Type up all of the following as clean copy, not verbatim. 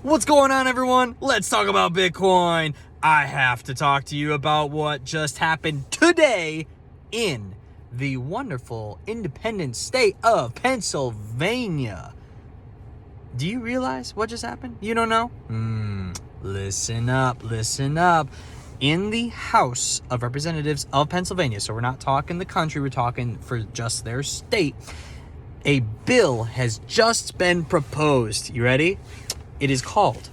What's going on, everyone? Let's talk about Bitcoin. I have to talk to you about what just happened today in the wonderful independent state of Pennsylvania. Do you realize what just happened? You don't know? Listen up. In the House of Representatives of Pennsylvania, so we're not talking the country, we're talking for just their state, a bill has just been proposed. You ready? It is called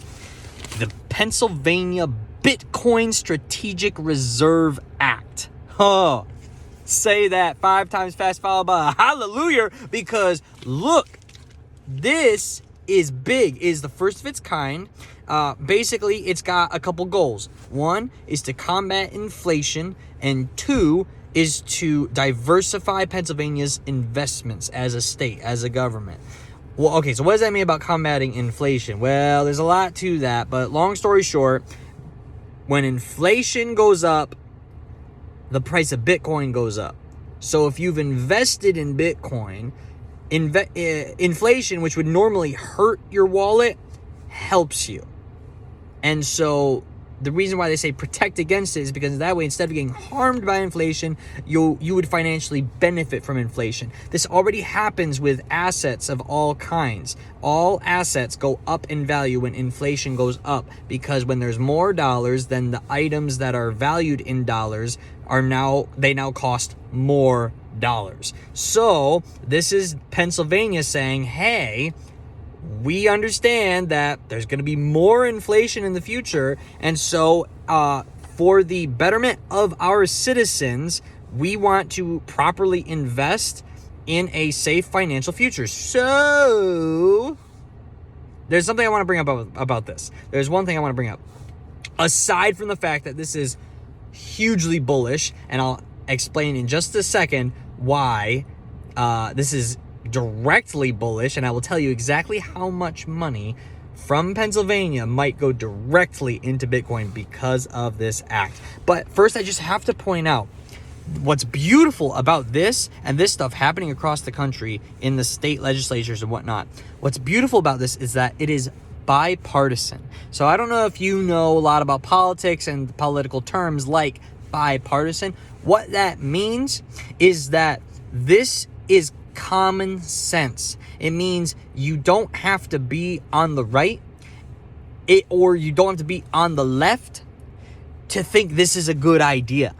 the Pennsylvania Bitcoin Strategic Reserve Act. Oh, say that 5 times fast, followed by a hallelujah, because look, this is big. It is the first of its kind. Basically, it's got a couple goals. 1 is to combat inflation, and 2 is to diversify Pennsylvania's investments as a state, as a government. Well, okay, so what does that mean about combating inflation? Well, there's a lot to that, but long story short, when inflation goes up, the price of Bitcoin goes up. So if you've invested in Bitcoin, inflation, which would normally hurt your wallet, helps you. And so the reason why they say protect against it is because that way, instead of getting harmed by inflation, you would financially benefit from inflation. This already happens with assets of all kinds. All assets go up in value when inflation goes up, because when there's more dollars, then the items that are valued in dollars now cost more dollars. So this is Pennsylvania saying, hey, we understand that there's going to be more inflation in the future, and so for the betterment of our citizens, we want to properly invest in a safe financial future. So there's something I want to bring up about this. There's one thing I want to bring up. Aside from the fact that this is hugely bullish, and I'll explain in just a second why this is directly bullish, and I will tell you exactly how much money from Pennsylvania might go directly into Bitcoin because of this act. But first, I just have to point out what's beautiful about this and this stuff happening across the country in the state legislatures and whatnot. What's beautiful about this is that it is bipartisan. So I don't know if you know a lot about politics and political terms like bipartisan. What that means is that this is common sense. It means you don't have to be on the right or you don't have to be on the left to think this is a good idea.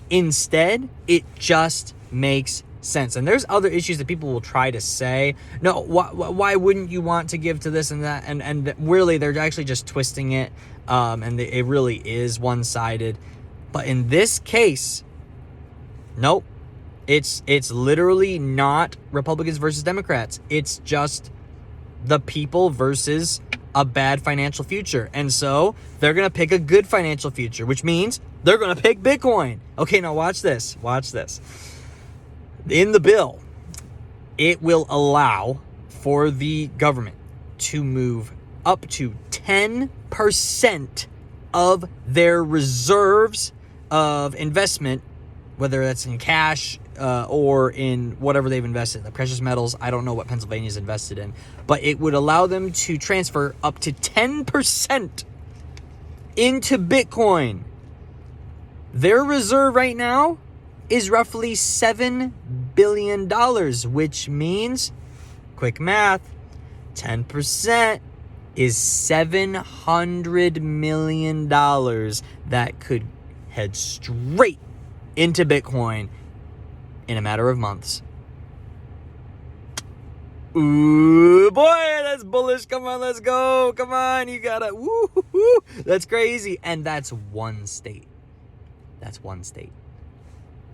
Instead, it just makes sense. And there's other issues that people will try to say, no, why wouldn't you want to give to this and that? And really, they're actually just twisting it. And it really is one-sided. But in this case, nope. It's literally not Republicans versus Democrats. It's just the people versus a bad financial future. And so they're going to pick a good financial future, which means they're going to pick Bitcoin. Okay, now watch this. Watch this. In the bill, it will allow for the government to move up to 10% of their reserves of investment, whether that's in cash or in whatever they've invested, the precious metals. I don't know what Pennsylvania's invested in, but it would allow them to transfer up to 10% into Bitcoin. Their reserve right now is roughly $7 billion, which means, quick math, 10% is $700 million that could head straight into Bitcoin in a matter of months. Ooh, boy, that's bullish. Come on, let's go. Come on, you gotta, woo. That's crazy. And that's one state. That's one state.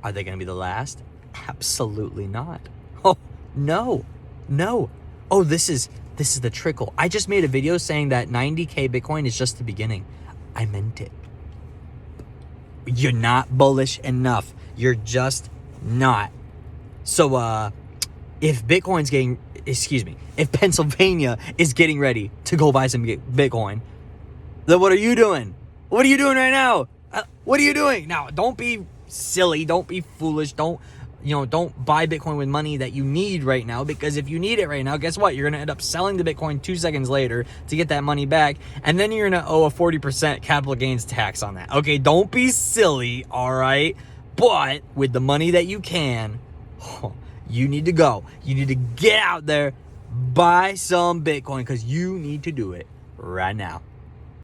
Are they gonna be the last? Absolutely not. Oh, no. Oh, this is the trickle. I just made a video saying that 90K Bitcoin is just the beginning. I meant it. You're not bullish enough. You're just not. So, if Pennsylvania is getting ready to go buy some Bitcoin, then what are you doing? What are you doing right now? What are you doing? Now, don't be silly. Don't be foolish. Don't don't buy Bitcoin with money that you need right now, because if you need it right now, guess what? You're going to end up selling the Bitcoin 2 seconds later to get that money back, and then you're going to owe a 40% capital gains tax on that. Okay, don't be silly, all right? But with the money that you can, you need to go. You need to get out there, buy some Bitcoin, because you need to do it right now.